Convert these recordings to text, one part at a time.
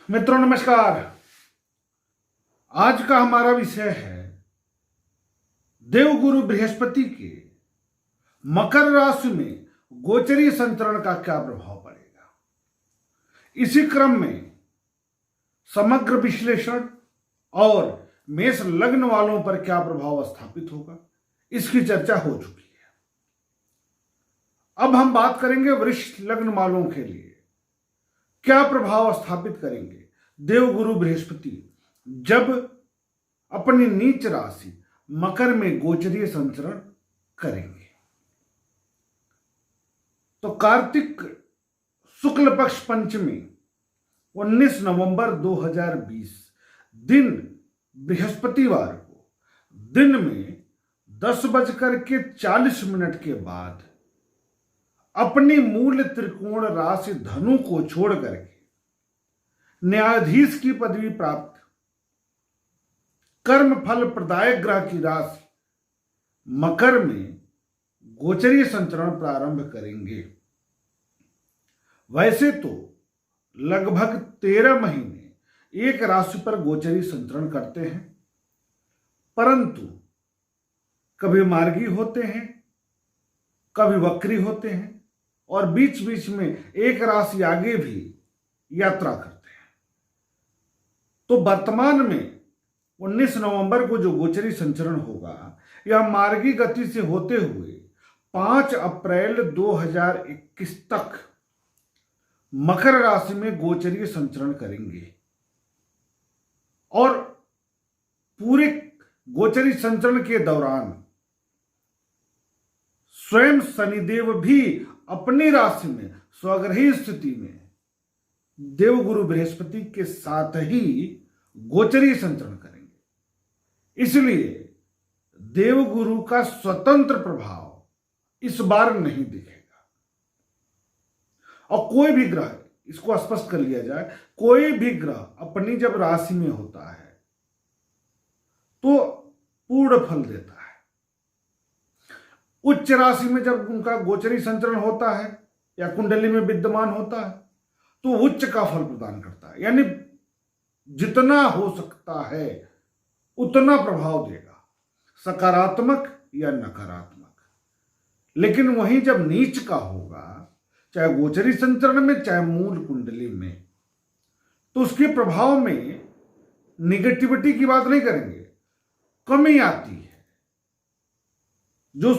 मित्रों नमस्कार। आज का हमारा विषय है देवगुरु बृहस्पति के मकर राशि में गोचरीय संचरण का क्या प्रभाव पड़ेगा। इसी क्रम में समग्र विश्लेषण और मेष लग्न वालों पर क्या प्रभाव स्थापित होगा, इसकी चर्चा हो चुकी है। अब हम बात करेंगे वृश्चिक लग्न वालों के लिए क्या प्रभाव स्थापित करेंगे देवगुरु बृहस्पति जब अपनी नीच राशि मकर में गोचरीय संचरण करेंगे। तो कार्तिक शुक्ल पक्ष पंचमी 19 नवंबर 2020 दिन बृहस्पतिवार को दिन में 10:40 के बाद अपनी मूल त्रिकोण राशि धनु को छोड़ करके न्यायाधीश की पदवी प्राप्त कर्म फल प्रदायक ग्रह की राशि मकर में गोचरीय संचरण प्रारंभ करेंगे। वैसे तो लगभग 13 महीने एक राशि पर गोचरीय संचरण करते हैं, परंतु कभी मार्गी होते हैं, कभी वक्री होते हैं और बीच बीच में एक राशि आगे भी यात्रा करते हैं। तो वर्तमान में 19 नवंबर को जो गोचरीय संचरण होगा यह मार्गी गति से होते हुए 5 अप्रैल 2021 तक मकर राशि में गोचरीय संचरण करेंगे और पूरे गोचरीय संचरण के दौरान स्वयं शनिदेव भी अपनी राशि में स्वग्रही स्थिति में देवगुरु बृहस्पति के साथ ही गोचरीय संचरण करेंगे। इसलिए देवगुरु का स्वतंत्र प्रभाव इस बार नहीं दिखेगा। और कोई भी ग्रह, इसको स्पष्ट कर लिया जाए, कोई भी ग्रह अपनी जब राशि में होता है तो पूर्ण फल देता है। उच्च राशि में जब उनका गोचरीय संचरण होता है या कुंडली में विद्यमान होता है तो उच्च का फल प्रदान करता है, यानी जितना हो सकता है उतना प्रभाव देगा, सकारात्मक या नकारात्मक। लेकिन वहीं जब नीच का होगा, चाहे गोचरीय संचरण में चाहे मूल कुंडली में, तो उसके प्रभाव में निगेटिविटी की बात नहीं करेंगे, कमी आती है। जो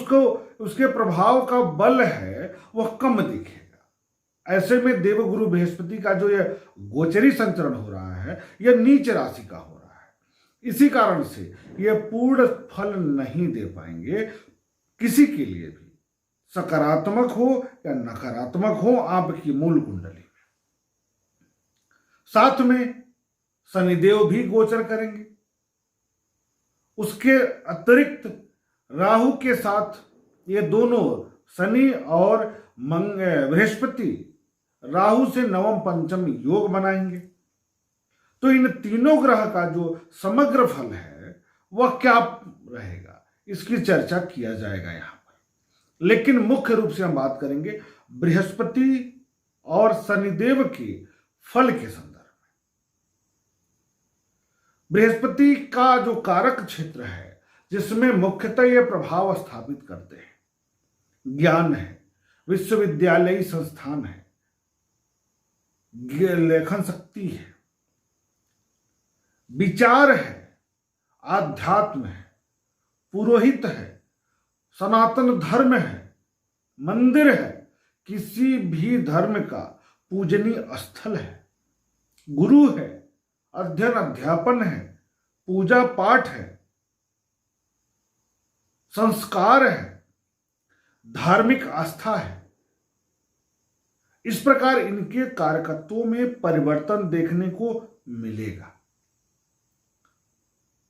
उसके प्रभाव का बल है वह कम दिखेगा। ऐसे में देवगुरु बृहस्पति का जो यह गोचरीय संचरण हो रहा है यह नीच राशि का हो रहा है। इसी कारण से यह पूर्ण फल नहीं दे पाएंगे किसी के लिए भी, सकारात्मक हो या नकारात्मक हो आपकी मूल कुंडली में। साथ में शनिदेव भी गोचर करेंगे। उसके अतिरिक्त राहु के साथ ये दोनों शनि और बृहस्पति राहु से नवम पंचम योग बनाएंगे। तो इन तीनों ग्रह का जो समग्र फल है वह क्या रहेगा, इसकी चर्चा किया जाएगा यहां पर। लेकिन मुख्य रूप से हम बात करेंगे बृहस्पति और शनिदेव के फल के संदर्भ में। बृहस्पति का जो कारक क्षेत्र है जिसमें मुख्यतः ये प्रभाव स्थापित करते हैं, ज्ञान है, विश्वविद्यालयी संस्थान है, लेखन शक्ति है, विचार है, आध्यात्म है, पुरोहित है, सनातन धर्म है, मंदिर है, किसी भी धर्म का पूजनीय स्थल है, गुरु है, अध्ययन अध्यापन है, पूजा पाठ है, संस्कार है, धार्मिक आस्था है। इस प्रकार इनके कारकत्वों में परिवर्तन देखने को मिलेगा।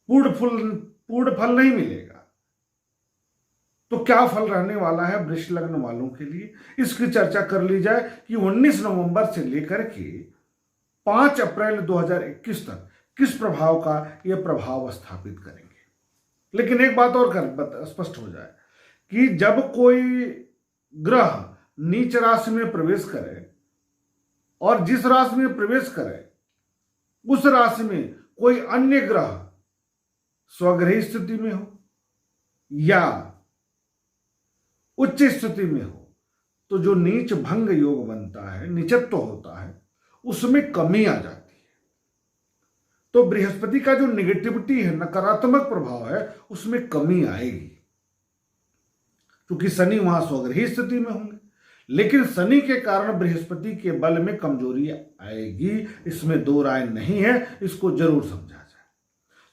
पूर्ण फल नहीं मिलेगा। तो क्या फल रहने वाला है वृश्चिक लग्न वालों के लिए, इसकी चर्चा कर ली जाए कि 19 नवंबर से लेकर के 5 अप्रैल 2021 तक किस प्रभाव का यह प्रभाव स्थापित करेंगे। लेकिन एक बात और स्पष्ट हो जाए कि जब कोई ग्रह नीच राशि में प्रवेश करे और जिस राशि में प्रवेश करे उस राशि में कोई अन्य ग्रह स्वग्रही स्थिति में हो या उच्च स्थिति में हो तो जो नीच भंग योग बनता है, नीचत्व होता है, उसमें कमी आ जाती है। तो बृहस्पति का जो निगेटिविटी है, नकारात्मक प्रभाव है, उसमें कमी आएगी, क्योंकि शनि वहां स्वग्रही स्थिति में होंगे। लेकिन शनि के कारण बृहस्पति के बल में कमजोरी आएगी, इसमें दो राय नहीं है, इसको जरूर समझा जाए।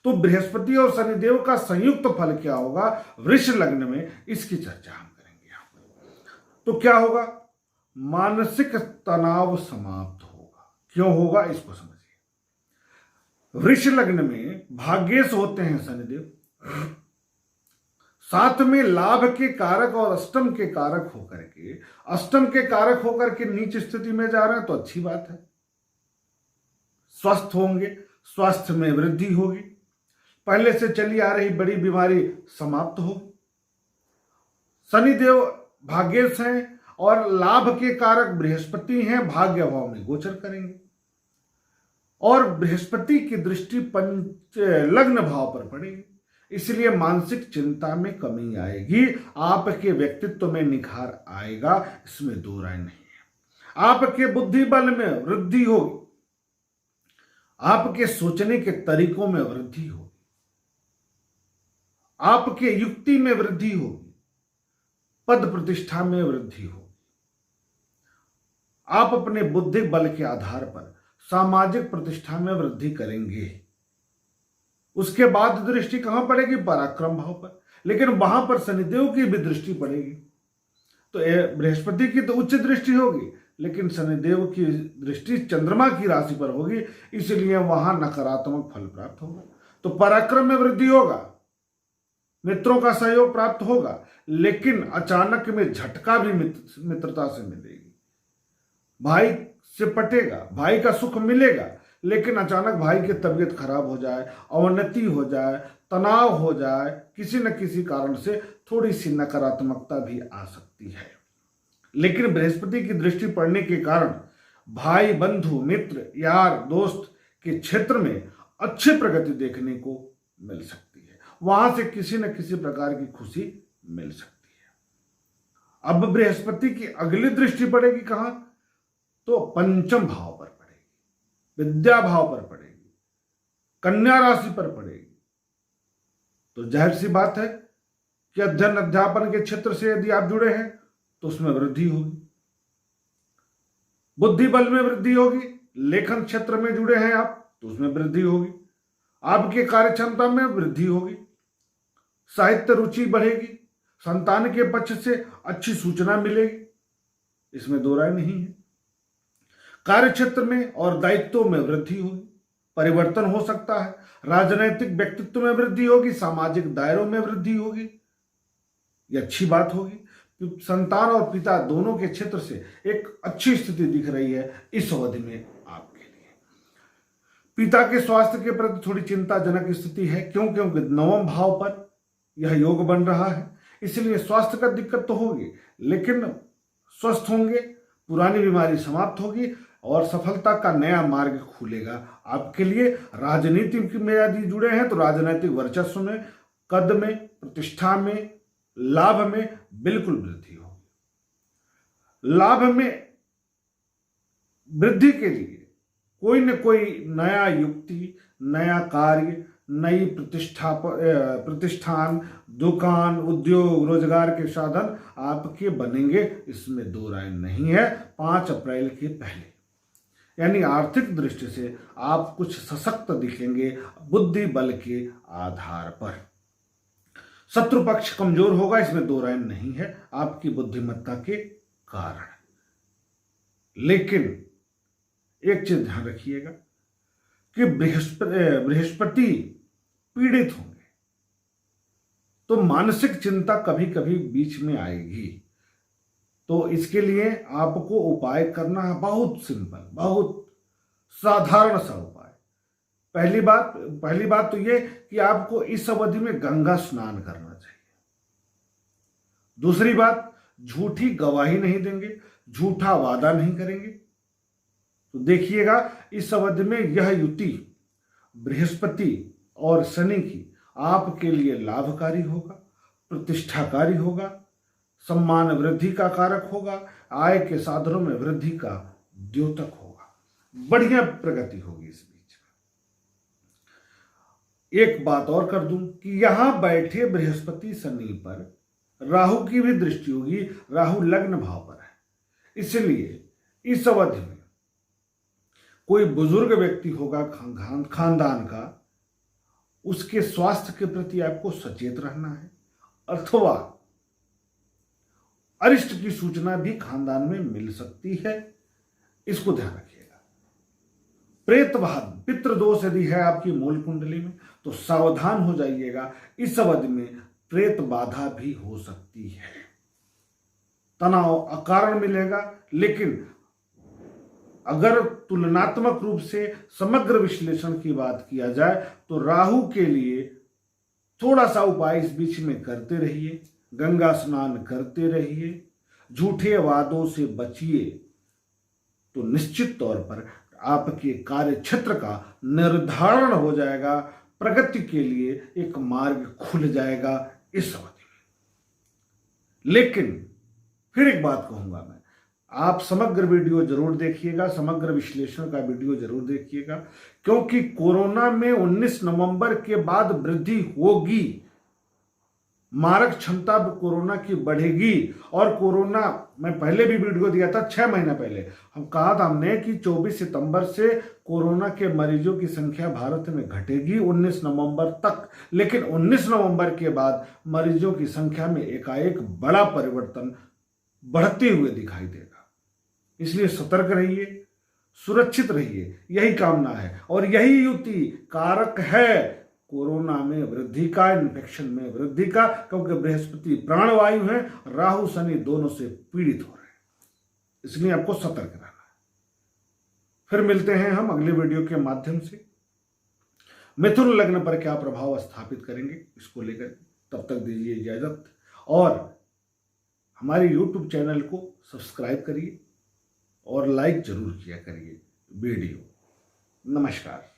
तो बृहस्पति और शनिदेव का संयुक्त फल क्या होगा वृष लग्न में, इसकी चर्चा हम करेंगे यहां पर। तो क्या होगा? मानसिक तनाव समाप्त होगा। क्यों होगा इसको समझिए। वृष लग्न में भाग्येश होते हैं शनिदेव, साथ में लाभ के कारक और अष्टम के कारक होकर के नीच स्थिति में जा रहे हैं, तो अच्छी बात है। स्वस्थ होंगे, स्वास्थ्य में वृद्धि होगी, पहले से चली आ रही बड़ी बीमारी समाप्त होगी। शनिदेव भाग्येश हैं और लाभ के कारक बृहस्पति हैं, भाग्य भाव में गोचर करेंगे और बृहस्पति की दृष्टि पंच लग्न भाव पर पड़ेगी, इसलिए मानसिक चिंता में कमी आएगी, आपके व्यक्तित्व में निखार आएगा, इसमें दो राय नहीं है। आपके बुद्धि बल में वृद्धि होगी, आपके सोचने के तरीकों में वृद्धि होगी, आपके युक्ति में वृद्धि होगी, पद प्रतिष्ठा में वृद्धि होगी। आप अपने बुद्धि बल के आधार पर सामाजिक प्रतिष्ठा में वृद्धि करेंगे। उसके बाद दृष्टि कहां पड़ेगी? पराक्रम भाव पर, लेकिन वहां पर शनिदेव की भी दृष्टि पड़ेगी। तो बृहस्पति की तो उच्च दृष्टि होगी, लेकिन शनिदेव की दृष्टि चंद्रमा की राशि पर होगी, इसलिए वहां नकारात्मक फल प्राप्त होगा। तो पराक्रम में वृद्धि होगा, मित्रों का सहयोग प्राप्त होगा, लेकिन अचानक में झटका भी मित्रता से मिलेगी। भाई से पटेगा, भाई का सुख मिलेगा, लेकिन अचानक भाई की तबीयत खराब हो जाए, अवनति हो जाए, तनाव हो जाए, किसी न किसी कारण से थोड़ी सी नकारात्मकता भी आ सकती है। लेकिन बृहस्पति की दृष्टि पड़ने के कारण भाई, बंधु, मित्र, यार, दोस्त के क्षेत्र में अच्छी प्रगति देखने को मिल सकती है, वहां से किसी न किसी प्रकार की खुशी मिल सकती है। अब बृहस्पति की अगली दृष्टि पड़ेगी कहां? तो पंचम भाव पर पड़ेगी, विद्या भाव पर पड़ेगी, कन्या राशि पर पड़ेगी। तो जाहिर सी बात है कि अध्ययन अध्यापन के क्षेत्र से यदि आप जुड़े हैं तो उसमें वृद्धि होगी, बुद्धि बल में वृद्धि होगी, लेखन क्षेत्र में जुड़े हैं आप तो उसमें वृद्धि होगी, आपके कार्य क्षमता में वृद्धि होगी, साहित्य रुचि बढ़ेगी, संतान के पक्ष से अच्छी सूचना मिलेगी, इसमें दो राय नहीं है। कार्य क्षेत्र में और दायित्वों में वृद्धि होगी, परिवर्तन हो सकता है, राजनैतिक व्यक्तित्व में वृद्धि होगी, सामाजिक दायरों में वृद्धि होगी, यह अच्छी बात होगी। संतान और पिता दोनों के क्षेत्र से एक अच्छी स्थिति दिख रही है इस अवधि में आपके लिए। पिता के स्वास्थ्य के प्रति थोड़ी चिंताजनक स्थिति है, क्योंकि नवम भाव पर यह योग बन रहा है, इसलिए स्वास्थ्य का दिक्कत तो होगी, लेकिन स्वस्थ होंगे, पुरानी बीमारी समाप्त होगी और सफलता का नया मार्ग खुलेगा आपके लिए। राजनीति में यदि जुड़े हैं तो राजनीतिक वर्चस्व में, कद में, प्रतिष्ठा में, लाभ में बिल्कुल वृद्धि होगी। लाभ में वृद्धि के लिए कोई न कोई नया युक्ति, नया कार्य, नई प्रतिष्ठान, दुकान, उद्योग, रोजगार के साधन आपके बनेंगे, इसमें दो राय नहीं है। 5 अप्रैल के पहले, यानी आर्थिक दृष्टि से आप कुछ सशक्त दिखेंगे बुद्धि बल के आधार पर। शत्रु पक्ष कमजोर होगा, इसमें दो राय नहीं है, आपकी बुद्धिमत्ता के कारण। लेकिन एक चीज ध्यान रखिएगा कि बृहस्पति पीड़ित होंगे तो मानसिक चिंता कभी कभी बीच में आएगी। तो इसके लिए आपको उपाय करना है बहुत सिंपल, बहुत साधारण सा उपाय। पहली बात तो ये कि आपको इस अवधि में गंगा स्नान करना चाहिए। दूसरी बात, झूठी गवाही नहीं देंगे, झूठा वादा नहीं करेंगे। तो देखिएगा इस अवधि में यह युति बृहस्पति और शनि की आपके लिए लाभकारी होगा, प्रतिष्ठाकारी होगा, सम्मान वृद्धि का कारक होगा, आय के साधनों में वृद्धि का द्योतक होगा, बढ़िया प्रगति होगी। इस बीच एक बात और कर दूं कि यहां बैठे बृहस्पति शनि पर राहु की भी दृष्टि होगी, राहु लग्न भाव पर है, इसलिए इस अवधि में कोई बुजुर्ग व्यक्ति होगा खानदान का, उसके स्वास्थ्य के प्रति आपको सचेत रहना है, अथवा अरिष्ट की सूचना भी खानदान में मिल सकती है, इसको ध्यान रखिएगा। प्रेतवाद पितृदोष यदि है आपकी मूल कुंडली में तो सावधान हो जाइएगा, इस अवधि में प्रेत बाधा भी हो सकती है। तनाव अकारण मिलेगा, लेकिन अगर तुलनात्मक रूप से समग्र विश्लेषण की बात किया जाए तो राहु के लिए थोड़ा सा उपाय इस बीच में करते रहिए, गंगा स्नान करते रहिए, झूठे वादों से बचिए, तो निश्चित तौर पर आपके कार्य क्षेत्र का निर्धारण हो जाएगा, प्रगति के लिए एक मार्ग खुल जाएगा इस अवधि में। लेकिन फिर एक बात कहूंगा मैं, आप समग्र वीडियो जरूर देखिएगा, समग्र विश्लेषण का वीडियो जरूर देखिएगा, क्योंकि कोरोना में 19 नवंबर के बाद वृद्धि होगी, मारक क्षमता कोरोना की बढ़ेगी। और कोरोना मैं पहले भी वीडियो दिया था 6 महीना पहले, हम कहा था हमने कि 24 सितंबर से कोरोना के मरीजों की संख्या भारत में घटेगी 19 नवंबर तक, लेकिन 19 नवंबर के बाद मरीजों की संख्या में एकाएक बड़ा परिवर्तन बढ़ते हुए दिखाई देगा। इसलिए सतर्क रहिए, सुरक्षित रहिए, यही कामना है। और यही युति कारक है कोरोना में वृद्धि का, इन्फेक्शन में वृद्धि का, क्योंकि बृहस्पति प्राणवायु है, राहु शनि दोनों से पीड़ित हो रहे हैं, इसलिए आपको सतर्क रहना है। फिर मिलते हैं हम अगले वीडियो के माध्यम से। मिथुन लग्न पर क्या प्रभाव स्थापित करेंगे इसको लेकर, तब तक दीजिए इजाजत और हमारे YouTube चैनल को सब्सक्राइब करिए और लाइक जरूर किया करिए वीडियो। नमस्कार।